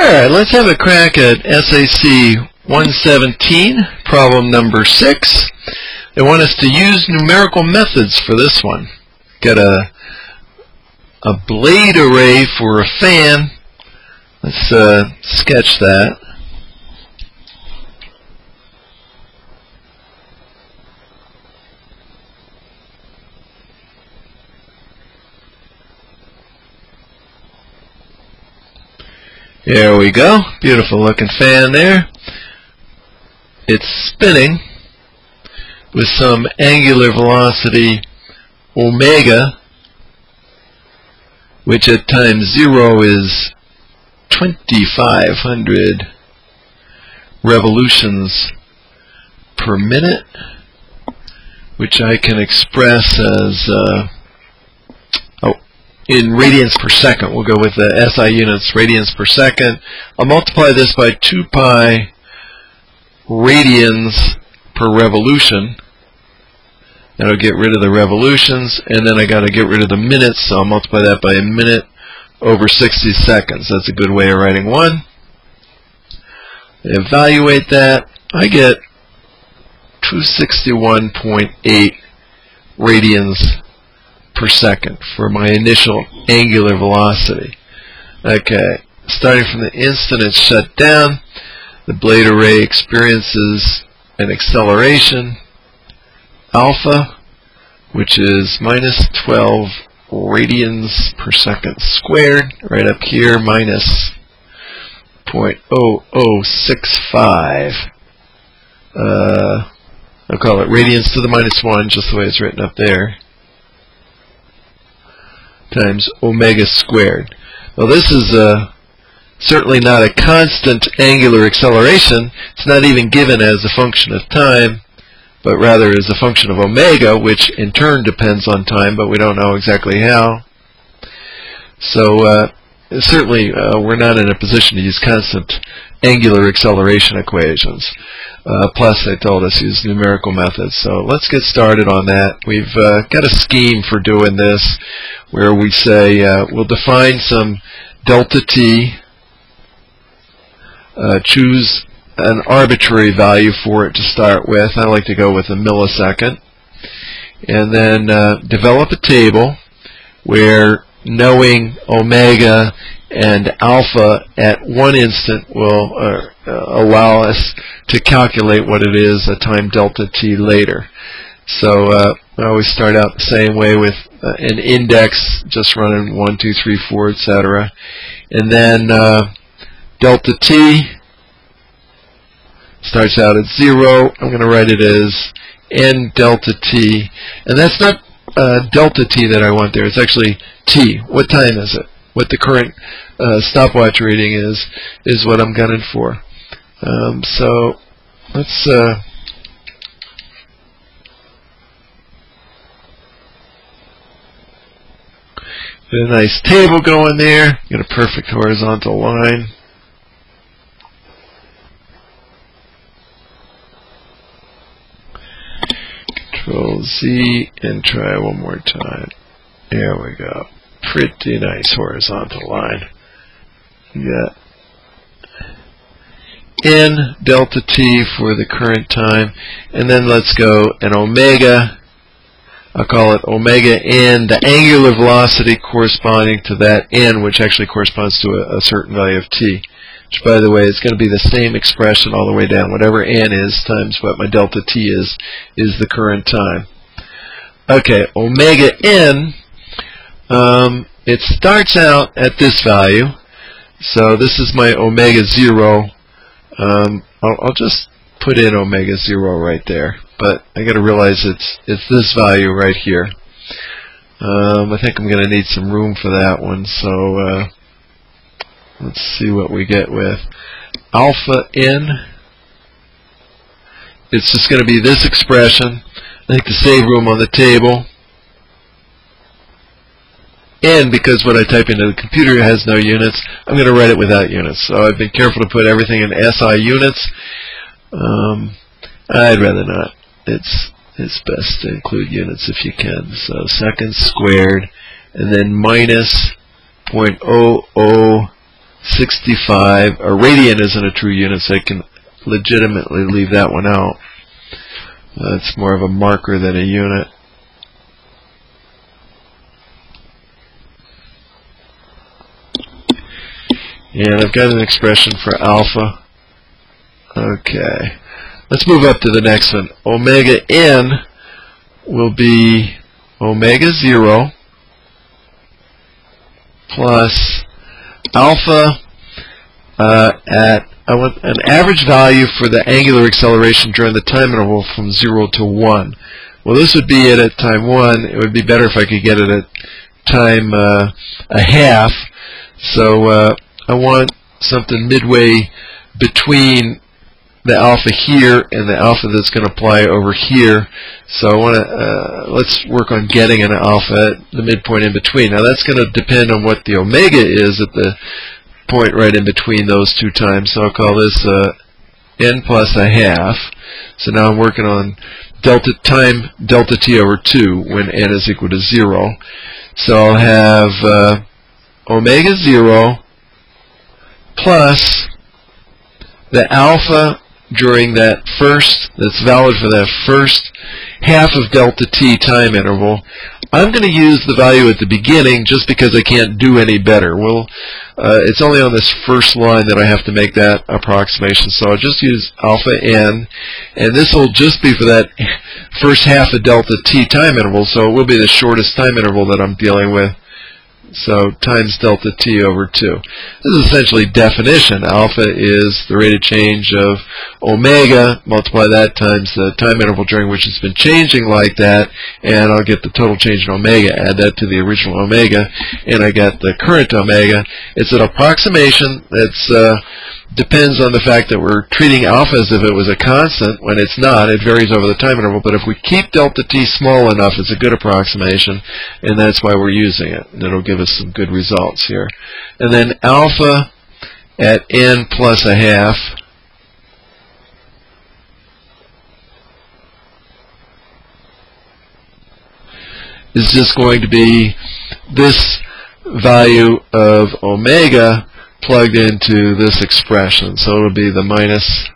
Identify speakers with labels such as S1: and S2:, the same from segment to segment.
S1: Alright, let's have a crack at sac117, problem number 6. They want us to use numerical methods for this one. Got a blade array for a fan. Let's sketch that. There we go. Beautiful looking fan there. It's spinning with some angular velocity omega, which at time 0 is 2,500 revolutions per minute, which I can express as in radians per second. We'll go with the SI units, radians per second. I'll multiply this by 2 pi radians per revolution. That'll get rid of the revolutions, and then I got to get rid of the minutes, so I'll multiply that by a minute over 60 seconds. That's a good way of writing 1. Evaluate that. I get 261.8 radians per second for my initial angular velocity. Okay, starting from the instant it's shut down, the blade array experiences an acceleration alpha, which is minus 12 radians per second squared, right up here, minus 0.0065. I'll call it radians to the minus 1, just the way it's written up there, times omega squared. Well, this is certainly not a constant angular acceleration. It's not even given as a function of time, but rather as a function of omega, which in turn depends on time, but we don't know exactly how. So certainly we're not in a position to use constant angular acceleration equations. Plus, they told us use numerical methods. So let's get started on that. We've got a scheme for doing this where we say we'll define some delta t, choose an arbitrary value for it to start with. I like to go with a millisecond. And then develop a table where knowing omega and alpha at one instant will allow us to calculate what it is at time delta t later. So I always start out the same way with an index, just running 1, 2, 3, 4, etc. And then delta t starts out at 0. I'm going to write it as n delta t. And that's not delta t that I want there. It's actually t. What time is it? What the current stopwatch reading is what I'm gunning for. So let's get a nice table going there. Get a perfect horizontal line. Control Z and try one more time. There we go. Pretty nice horizontal line. You got n delta t for the current time, and then let's go an omega. I'll call it omega n, the angular velocity corresponding to that n, which actually corresponds to a certain value of t. Which, by the way, is going to be the same expression all the way down. Whatever n is times what my delta t is the current time. Okay, omega n, it starts out at this value. So this is my omega 0. I'll just put in omega 0 right there. But I got to realize it's this value right here. I think I'm going to need some room for that one. So let's see what we get with alpha n. It's just going to be this expression. I think to save room on the table. And because what I type into the computer has no units, I'm going to write it without units. So I've been careful to put everything in SI units. I'd rather not. It's best to include units if you can. So seconds squared, and then minus 0.00 65. A radian isn't a true unit, so I can legitimately leave that one out. It's more of a marker than a unit. And I've got an expression for alpha. Okay. Let's move up to the next one. Omega n will be omega 0 plus alpha I want an average value for the angular acceleration during the time interval from 0 to 1. Well, this would be it at time 1. It would be better if I could get it at time a half. So I want something midway between the alpha here and the alpha that's going to apply over here. So I want to let's work on getting an alpha at the midpoint in between. Now that's going to depend on what the omega is at the point right in between those two times. So I'll call this n plus a half. So now I'm working on delta t over 2 when n is equal to 0. So I'll have omega 0 plus the alpha during that first, that's valid for that first half of delta t time interval. I'm going to use the value at the beginning just because I can't do any better. Well, it's only on this first line that I have to make that approximation, so I'll just use alpha n, and this will just be for that first half of delta t time interval, so it will be the shortest time interval that I'm dealing with. So times delta t over 2. This is essentially definition. Alpha is the rate of change of omega, multiply that times the time interval during which it's been changing like that, and I'll get the total change in omega, add that to the original omega, and I get the current omega. It's an approximation that's depends on the fact that we're treating alpha as if it was a constant when it's not. It varies over the time interval, but if we keep delta t small enough, it's a good approximation, and that's why we're using it. And it'll give us some good results here. And then alpha at n plus a half is just going to be this value of omega plugged into this expression. So it'll be the minus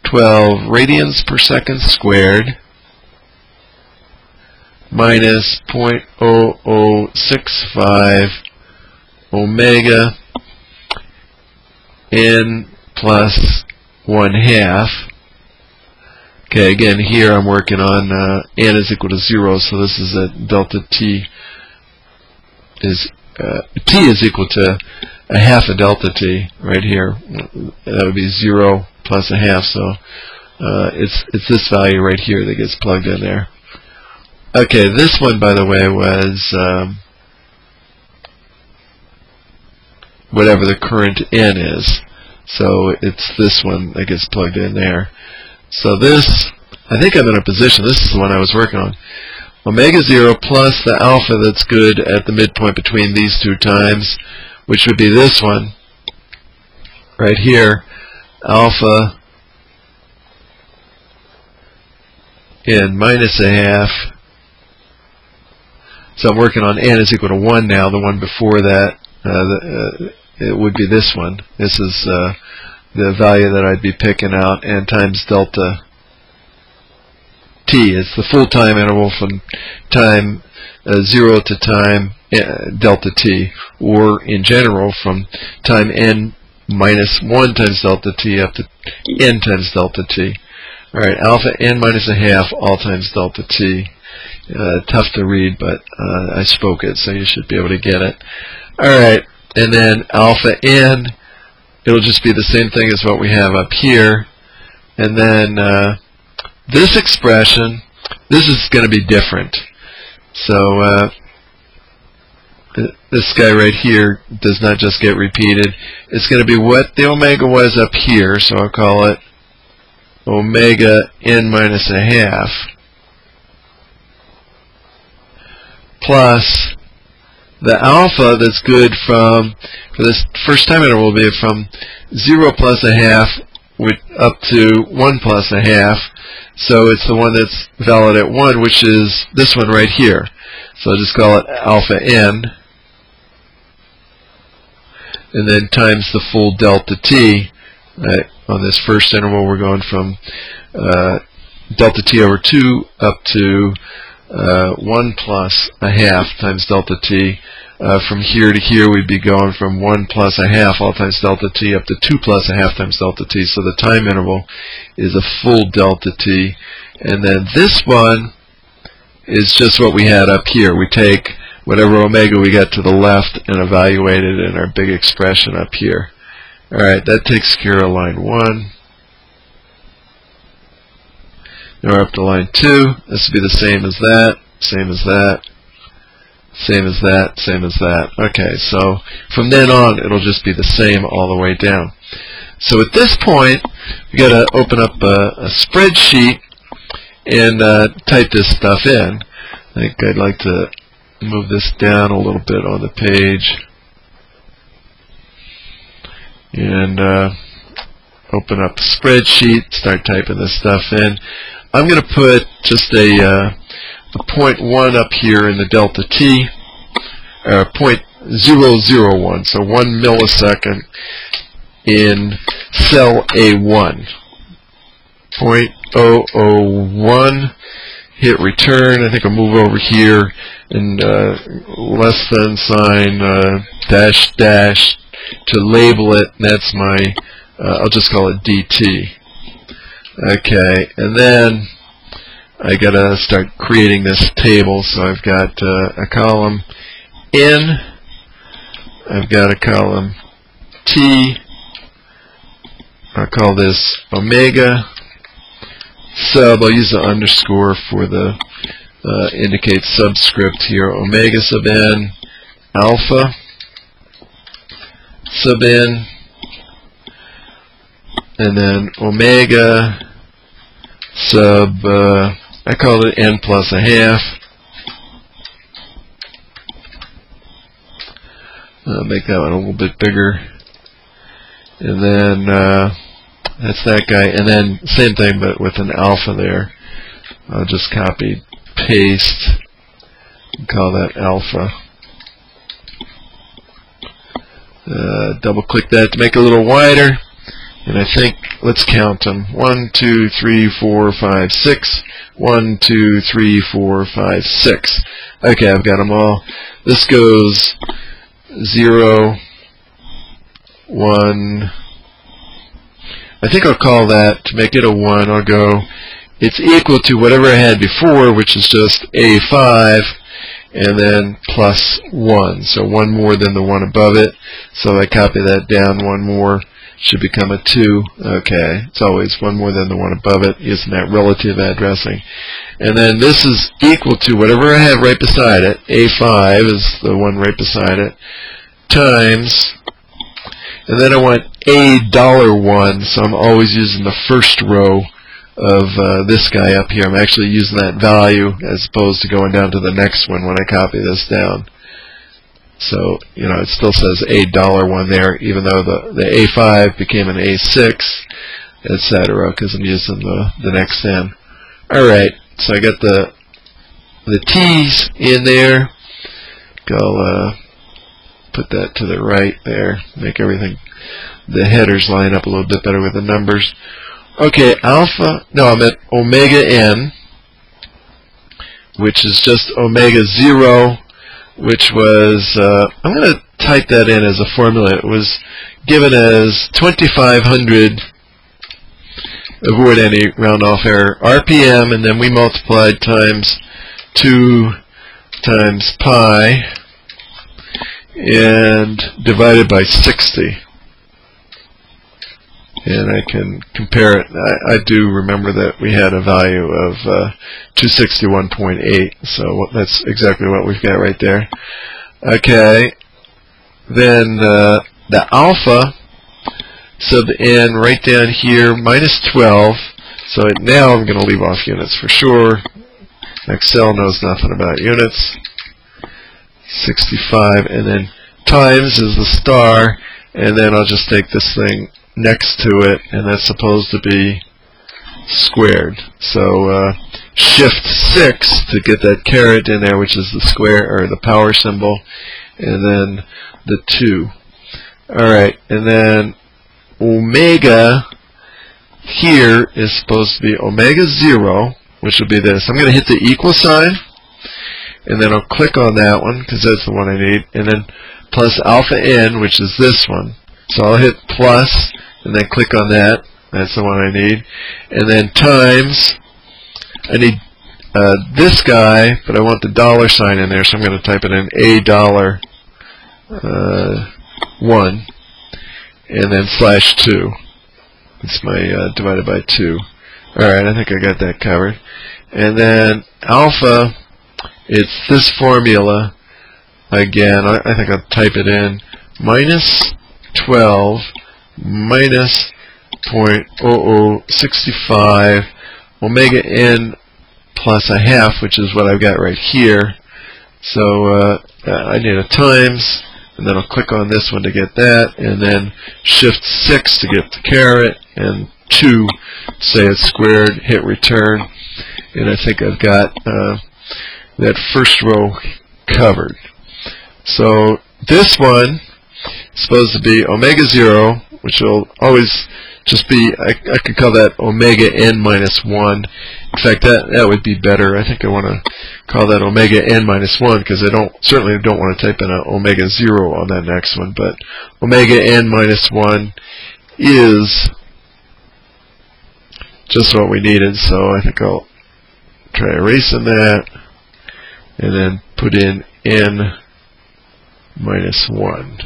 S1: 12 radians per second squared minus 0.0065 omega n plus 1/2. Okay, again here I'm working on n is equal to 0, so this is a delta t is t is equal to a half of delta t right here. That would be 0 plus a half, so it's this value right here that gets plugged in there. Okay, this one, by the way, was whatever the current n is. So it's this one that gets plugged in there. So this, I think I'm in a position, this is the one I was working on. Omega 0 plus the alpha that's good at the midpoint between these two times, which would be this one right here, alpha n minus a half. So I'm working on n is equal to 1 now. The one before that, it would be this one. This is the value that I'd be picking out, n times delta t. It's the full time interval from time 0 to time delta t, or in general from time n minus 1 times delta t up to n times delta t. Alright, alpha n minus a half all times delta t. Tough to read, but I spoke it, so you should be able to get it. Alright, and then alpha n, it'll just be the same thing as what we have up here. And then this expression, this is going to be different. So this guy right here does not just get repeated. It's going to be what the omega was up here, so I'll call it omega n minus a half plus the alpha that's good from, for this first time interval, will be from 0 plus a half up to 1 plus a half. So it's the one that's valid at 1, which is this one right here. So I'll just call it alpha n. and then times the full delta t. Right? On this first interval, we're going from delta t over 2 up to 1 plus a half times delta t. From here to here, we'd be going from 1 plus a half all times delta t up to 2 plus a half times delta t. So the time interval is a full delta t. And then this one is just what we had up here. We take whatever omega we got to the left and evaluate it in our big expression up here. Alright, that takes care of line 1. Now we're up to line 2. This will be the same as that, same as that, same as that, same as that. Okay, so from then on, it'll just be the same all the way down. So at this point, we've got to open up a spreadsheet and type this stuff in. I think I'd like to move this down a little bit on the page and open up a spreadsheet, start typing this stuff in. I'm going to put just a 0.1 up here in the delta t, 0.001, so 1 millisecond in cell A1. 0.001, hit return. I think I'll move over here and less than sign dash dash to label it. That's my, I'll just call it DT. Okay, and then I gotta start creating this table. So I've got a column N, I've got a column T, I'll call this omega, sub, I'll use the underscore for the indicate subscript here, omega sub n, alpha sub n, and then omega sub, I call it n plus a half. I'll make that one a little bit bigger. And then that's that guy. And then same thing but with an alpha there. I'll just copy, paste, and call that alpha. Double click that to make it a little wider. And I think, let's count them. 1, 2, 3, 4, 5, 6. 1, 2, 3, 4, 5, 6. Okay, I've got them all. This goes 0, 1. I think I'll call that, to make it a 1, I'll go, it's equal to whatever I had before, which is just A5, and then plus 1. So 1 more than the one above it. So I copy that down 1 more. Should become a 2. Okay, it's always 1 more than the one above it, using that relative addressing. And then this is equal to whatever I have right beside it, A5 is the one right beside it, times, and then I want $1, so I'm always using the first row of this guy up here. I'm actually using that value as opposed to going down to the next one when I copy this down. So, you know, it still says $1 there, even though the A5 became an A6, etc., because I'm using the next n. Alright, so I got the T's in there. I'll put that to the right there, make everything, the headers line up a little bit better with the numbers. Okay, alpha, no, I'm at omega n, which is just omega 0, which was, I'm going to type that in as a formula. It was given as 2500, avoid any round off error, RPM, and then we multiplied times 2 times pi, and divided by 60. And I can compare it. I do remember that we had a value of 261.8, so that's exactly what we've got right there. Okay, then the alpha sub n right down here, minus 12. So now I'm going to leave off units for sure. Excel knows nothing about units. 65, and then times is the star, and then I'll just take this thing next to it, and that's supposed to be squared. So shift 6 to get that caret in there, which is the square or the power symbol, and then the 2. Alright, and then omega here is supposed to be omega 0, which will be this. I'm going to hit the equal sign, and then I'll click on that one because that's the one I need, and then plus alpha n, which is this one. So I'll hit plus, and then click on that. That's the one I need. And then times, I need this guy, but I want the dollar sign in there, so I'm going to type it in $1, and then /2. It's my divided by 2. Alright, I think I got that covered. And then alpha, it's this formula. Again, I think I'll type it in. Minus 12 minus 0.0065 omega n plus a half, which is what I've got right here. So I need a times, and then I'll click on this one to get that, and then shift 6 to get the caret, and 2 say it's squared, hit return, and I think I've got that first row covered. So this one is supposed to be omega 0, which will always just be, I could call that omega n minus 1. In fact, that would be better. I think I want to call that omega n minus 1 because I certainly don't want to type in an omega 0 on that next one. But omega n minus 1 is just what we needed. So I think I'll try erasing that and then put in n minus 1.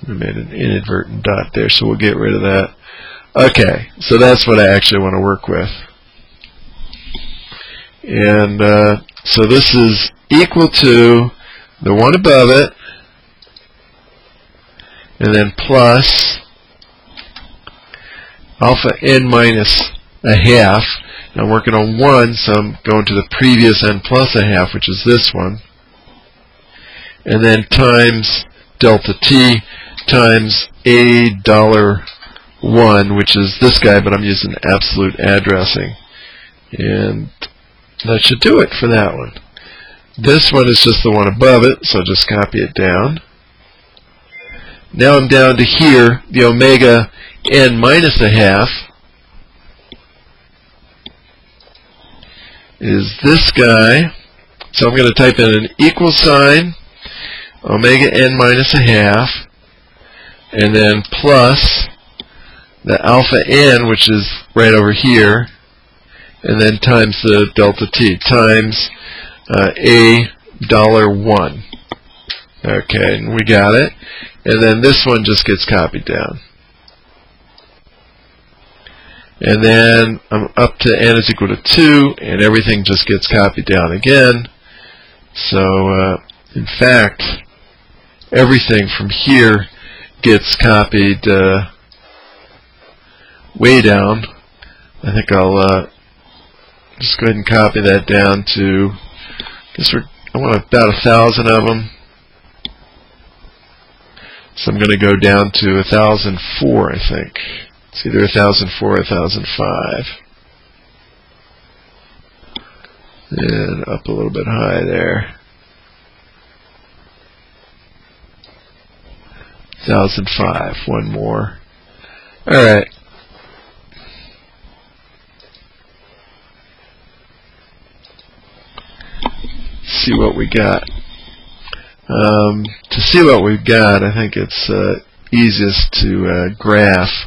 S1: I made an inadvertent dot there, so we'll get rid of that. Okay, so that's what I actually want to work with. And so this is equal to the one above it, and then plus alpha n minus a half. Now I'm working on 1, so I'm going to the previous n plus a half, which is this one. And then times delta t times $1, which is this guy, but I'm using absolute addressing. And that should do it for that one. This one is just the one above it, so just copy it down. Now I'm down to here, the omega n minus a half is this guy. So I'm going to type in an equal sign, omega n minus a half, and then plus the alpha n, which is right over here, and then times the delta t, times $1. Okay, and we got it. And then this one just gets copied down. And then I'm up to n is equal to 2, and everything just gets copied down again. So, in fact, everything from here gets copied way down. I think I'll just go ahead and copy that down to, I want about 1,000 of them. So I'm going to go down to 1,004, I think. It's either 1,004 or 1,005. And up a little bit high there. 1,005. One more. Alright. See what we got. To see what we've got, I think it's easiest to graph.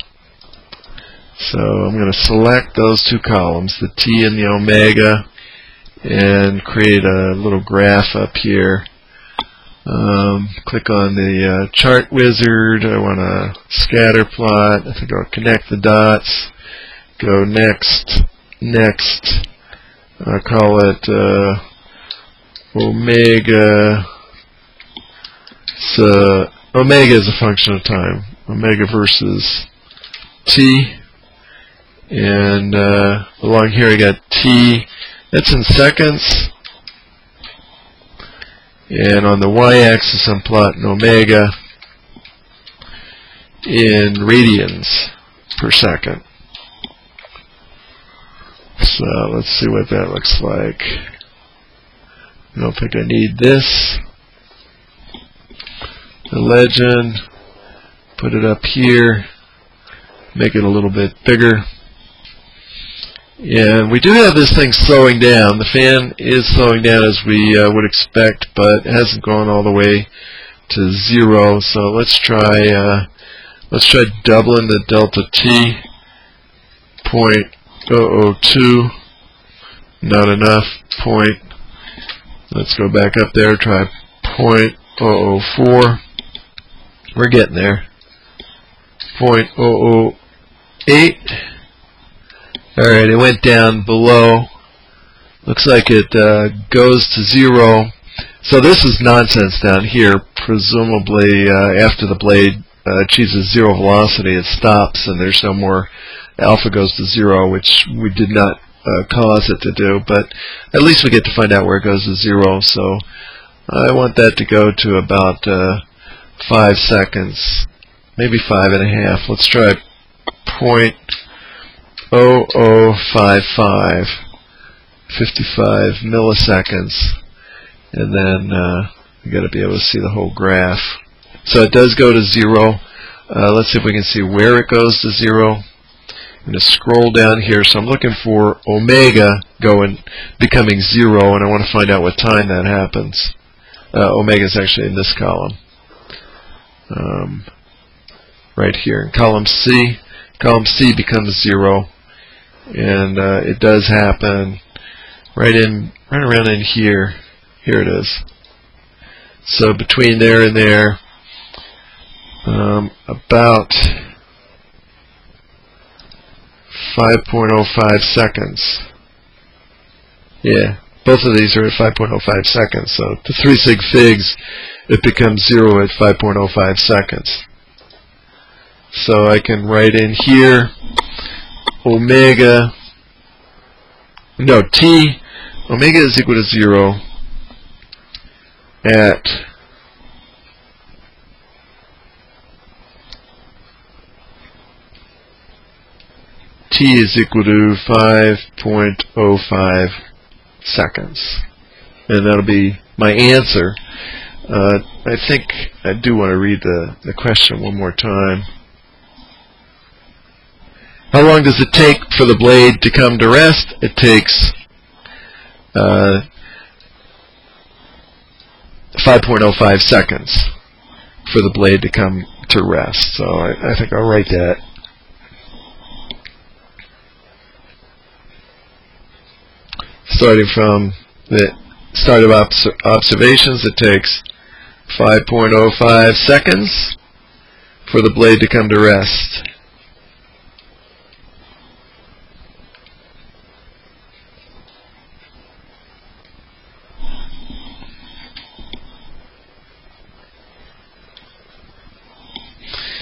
S1: So I'm going to select those two columns, the T and the omega, and create a little graph up here. Click on the chart wizard. I want a scatter plot. I think I'll connect the dots. Go next, next. I'll call it omega. So omega is a function of time. Omega versus t. And along here I got t. That's in seconds. And on the y-axis I'm plotting omega in radians per second. So let's see what that looks like. I don't think I need this. The legend. Put it up here. Make it a little bit bigger. And we do have this thing slowing down. The fan is slowing down as we would expect, but it hasn't gone all the way to 0. So let's try doubling the delta T. 0.002. Not enough. Let's go back up there. Try 0.004. We're getting there. 0.008. Alright, it went down below. Looks like it goes to 0. So this is nonsense down here. Presumably after the blade achieves 0 velocity, it stops and there's no more alpha goes to 0, which we did not cause it to do. But at least we get to find out where it goes to 0. So I want that to go to about 5 seconds. Maybe 5.5. Let's try 0.0055, 55 milliseconds, and then we got to be able to see the whole graph. So it does go to 0. Let's see if we can see where it goes to 0. I'm going to scroll down here. So I'm looking for omega becoming 0, and I want to find out what time that happens. Omega is actually in this column. Right here in column C. Column C becomes 0, and it does happen right around in here. Here it is. So between there and there, about 5.05 seconds. Yeah, both of these are at 5.05 seconds. So the 3 sig figs, it becomes 0 at 5.05 seconds. So I can write in here omega is equal to 0 at T is equal to 5.05 seconds. And that'll be my answer. I think I do want to read the question one more time. How long does it take for the blade to come to rest? It takes 5.05 seconds for the blade to come to rest. So I think I'll write that. Starting from the start of observations, it takes 5.05 seconds for the blade to come to rest.